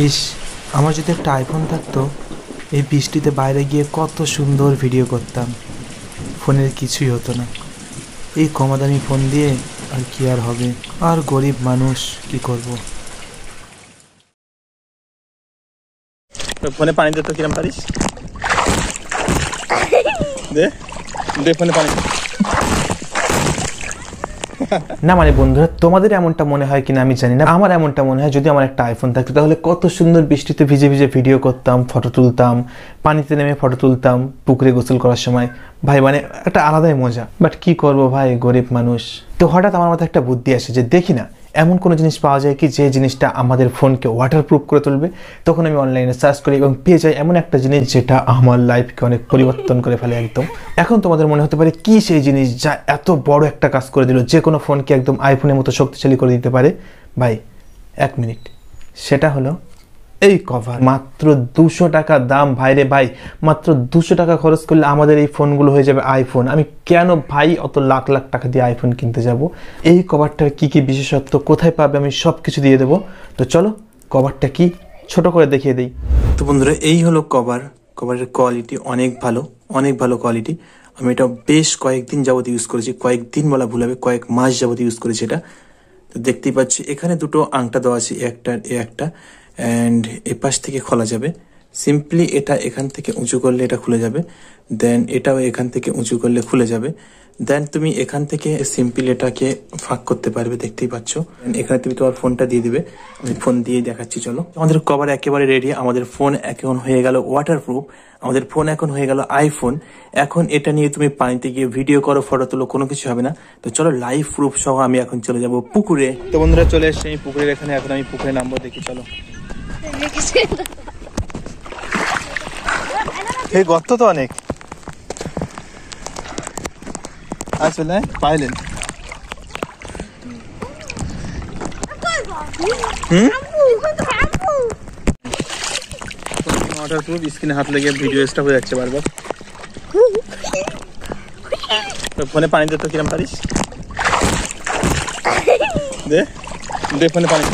ইস, আমার যদি একটা আইফোন থাকতো, এই বৃষ্টিতে বাইরে গিয়ে কত সুন্দর ভিডিও করতাম। ফোনের কিছুই হতো না। এই কম দামি ফোন দিয়ে আর কি আর হবে, আর গরিব মানুষ কি করব। ফোনে পানি দে তো, কিরম পারিস? দে দে ফোনে পানি। না মানে বন্ধুরা, তোমাদের এমনটা মনে হয় কিনা আমি জানি না, আমার এমনটা মনে হয় যদি আমার একটা আইফোন থাকতো তাহলে কত সুন্দর বৃষ্টিতে ভিজে ভিজে ভিডিও করতাম, ফটো তুলতাম, পানিতে নেমে ফটো তুলতাম, পুকুরে গোসল করার সময়। ভাই মানে একটা আলাদাই মজা। বাট কি করব ভাই, গরিব মানুষ। তো হঠাৎ আমার মাথায় একটা বুদ্ধি আসে যে দেখি না এমন কোনো জিনিস পাওয়া যায় কি যে জিনিসটা আমাদের ফোনকে ওয়াটারপ্রুফ করে তুলবে। তখন আমি অনলাইনে সার্চ করি এবং পেয়ে যাই এমন একটা জিনিস যেটা আমার লাইফকে অনেক পরিবর্তন করে ফেলে একদম। এখন তোমাদের মনে হতে পারে কি সেই জিনিস যা এত বড় একটা কাজ করে দিল, যে কোনো ফোনকে একদম আইফোনের মতো শক্তিশালী করে দিতে পারে। ভাই এক মিনিট, সেটা হলো এই কভার। মাত্র 200 টাকা দাম ভাইরে ভাই, মাত্র 200 টাকা খরচ করলে আমাদের এই ফোনগুলো হয়ে যাবে আইফোন। আমি কেন ভাই অত লাখ লাখ টাকা দিয়ে আইফোন কিনতে যাব? এই কভারটার কি কি বিশেষত্ব, কোথায় পাবে, আমি সব কিছু দিয়ে দেবো। তো চলো কভারটা কি ছোট করে দেখিয়ে দিই। তো বন্ধুরা, এই হলো কভার। কভারের কোয়ালিটি অনেক ভালো, অনেক ভালো কোয়ালিটি। আমি এটা বেশ কয়েকদিন যাবত ইউজ করেছি, কয়েকদিন বলা ভুল হবে, কয়েক মাস যাবত ইউজ করেছি এটা। তো দেখতেই পাচ্ছি এখানে দুটো আংটা দেওয়া আছে, একটা অ্যান্ড এ পাশ থেকে খোলা যাবে। সিম্পলি এটা এখান থেকে উঁচু করলে এটা খুলে যাবে, দেন এটাও এখান থেকে উঁচু করলে খুলে যাবে। দেন তুমি এখান থেকে সিম্পলি এটাকে ফাঁক করতে পারবে, দেখতেই পাচ্ছ। এখানে তুমি তোমার ফোনটা দিয়ে দিবে, আমি ফোন দিয়ে দেখাচ্ছি চলো। আমাদের কভার একেবারে রেডি। আমাদের ফোন এখন হয়ে গেল ওয়াটারপ্রুফ, আমাদের ফোন এখন হয়ে গেল আইফোন। এখন এটা নিয়ে তুমি পানিতে গিয়ে ভিডিও করো, ফটো তোলো, কোনো কিছু হবে না। তো চলো লাইভ প্রুফ সহ আমি এখন চলে যাব পুকুরে। তো বন্ধুরা চলে এসছি আমি পুকুরের এখানে, এখন আমি পুকুরে নামবো, দেখি চলো। এই গর্ত তো অনেক আসলে পাইলেন। ওয়াটারপ্রুফ, স্ক্রিনে হাত লেগে ভিডিও স্টপ হয়ে যাচ্ছে বারবার। ফোনে পানি দে তো, কিরম পারিস? দে দে ফোনে পানি।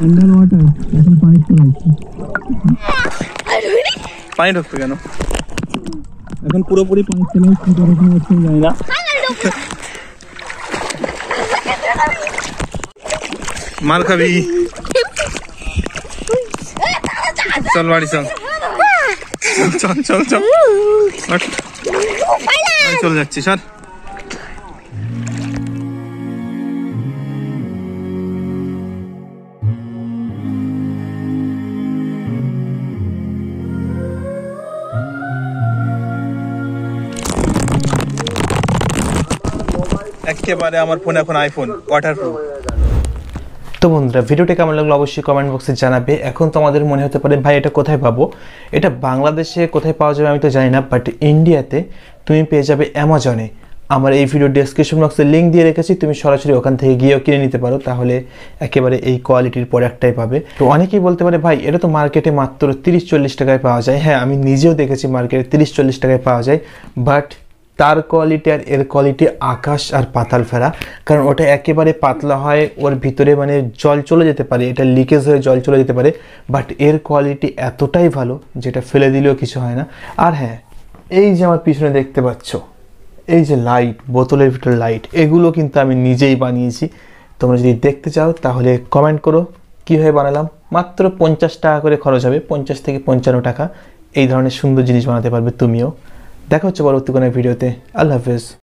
আন্ডার ওয়াটার, এখন পানি চলে আসছে। পানি ঢুকছে কেন? এখন পুরোপুরি পানি চলে আসছে, জানি না। মার খাবি, চল বাড়ি চল, চল চল চল, চলে যাচ্ছি স্যার। একেবারে আমার ফোন এখন আইফোন ওয়াটারপ্রুফ। তো বন্ধুরা, ভিডিওটা কেমন লাগলো অবশ্যই কমেন্ট বক্সে জানাবে। এখন তো আমাদের মনে হতে পারে ভাই এটা কোথায় পাবো, এটা বাংলাদেশে কোথায় পাওয়া যাবে আমি তো জানি না, বাট ইন্ডিয়াতে তুমি পেয়ে যাবে অ্যামাজনে। আমার এই ভিডিও ডেসক্রিপশন বক্সে লিঙ্ক দিয়ে রেখেছি, তুমি সরাসরি ওখান থেকে গিয়েও কিনে নিতে পারো, তাহলে একেবারে এই কোয়ালিটির প্রোডাক্টটাই পাবে। তো অনেকেই বলতে পারে ভাই এটা তো মার্কেটে মাত্র 30-40 টাকায় পাওয়া যায়। হ্যাঁ, আমি নিজেও দেখেছি মার্কেটে 30-40 টাকায় পাওয়া যায়, বাট তার কোয়ালিটি আর এর কোয়ালিটি আকাশ আর পাতাল ফেরা। কারণ ওটা একেবারে পাতলা হয়, ওর ভিতরে মানে জল চলে যেতে পারে, এটা লিকেজ হয়ে জল চলে যেতে পারে, বাট এর কোয়ালিটি এতটাই ভালো যেটা ফেলে দিলেও কিছু হয় না। আর হ্যাঁ, এই যে আমার পিছনে দেখতে পাচ্ছ এই যে লাইট, বোতলের ভিতরে লাইট, এগুলো কিন্তু আমি নিজেই বানিয়েছি। তোমরা যদি দেখতে চাও তাহলে কমেন্ট করো কীভাবে বানালাম। মাত্র 50 টাকা করে খরচ হবে, 50 থেকে 55 টাকা। এই ধরনের সুন্দর জিনিস বানাতে পারবে তুমিও। দেখা হচ্ছে পরবর্তী কোনো ভিডিওতে। আল্লাহ হাফেজ।